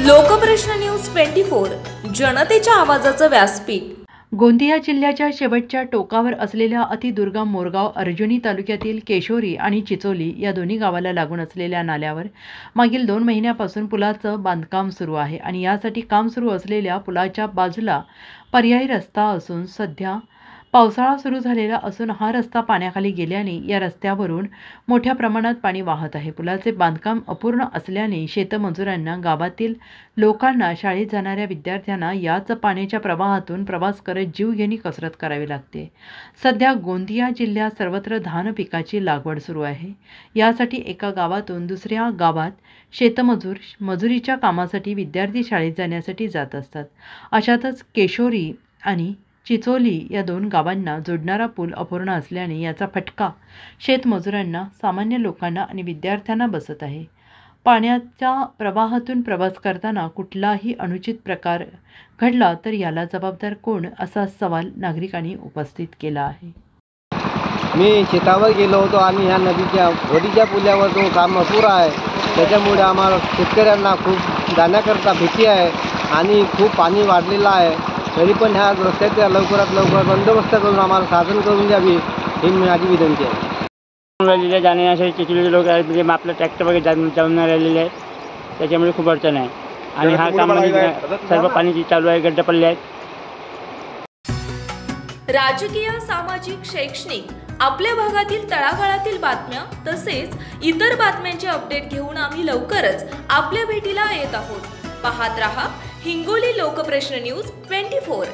Lokprashna news 24 जनतेच्या आवाजाचं व्यासपीठ। गोंदिया जिल्ह्याच्या शेवटच्या टोकावर असलेल्या अतिदुर्गम मोरगाव अर्जुनी तालुक्यातील केशोरी आणि चिचोली या दोन्ही गावाला लागून असलेल्या नाल्यावर मागील 2 महिन्यापासून पुलाचं बांधकाम सुरू आहे आणि यासाठी काम सुरू असलेल्या पुलाच्या बाजूला पर्यायी रस्ता असून सध्या पावसाळा सुरू झालेला असून हा रस्ता पाण्याखाली गेल्याने या रस्त्यावरून मोठ्या प्रमाणात पाणी वाहत आहे। पुलाचे बांधकाम अपूर्ण असल्याने शेतमजुरांना, गावातील लोकांना, शाळेत जाणाऱ्या विद्यार्थ्यांना याच पाण्याच्या प्रवाहातून प्रवास करत जीवघेणी कसरत करावी लागते। सध्या गोंदिया जिल्ह्यात सर्वत्र धान पिकाची लागवड सुरू आहे। यासाठी एका गावातून दुसऱ्या गावात शेतमजूर मजुरीच्या कामासाठी, विद्यार्थी शाळेत जाण्यासाठी जात असतात। अशातच केशोरी आणि चिचोली या 2 गावांना जोडणारा पूल अपूर्ण असल्याने याचा फटका शेतमजुरांना, सामान्य लोकांना आणि विद्यार्थ्यांना बसत आहे। पाण्याच्या प्रवाहातून प्रवास करताना कुठलाही अनुचित प्रकार घडला तर याला जबाबदार कोण, असा सवाल नागरिकांनी उपस्थित केला आहे। मी शेतावर गेलो होतो आणि ह्या नदीच्या वडीच्या पुलावर जो काम अपुरा आहे त्याच्यामुळे आम्हाला शेतकऱ्यांना खूप जाण्याकरता भीती आहे आणि खूप पाणी वाढलेलं आहे। तरी पण ह्या रस्त्याच्या लवकरात लवकर बंदोबस्त करून आम्हाला साधन करून द्यावी ही माझी विनंती आहे। जाण्यासाठी चिचोली लोक आहेत, म्हणजे आपलं ट्रॅक्टर वगैरे जाऊन राहिलेले आहेत, त्याच्यामुळे खूप अडचण आहे आणि हा काम सर्व पाणी चालू आहे, गड्डे पडले आहेत। राजकीय, सामाजिक, शैक्षणिक आपल्या भागातील तळागाळातील बातम्या तसेच इतर बातम्यांचे अपडेट घेऊन आम्ही लवकरच आपल्या भेटीला येत आहोत। पाहत रहा हिंगोली लोकप्रश्न न्यूज 24।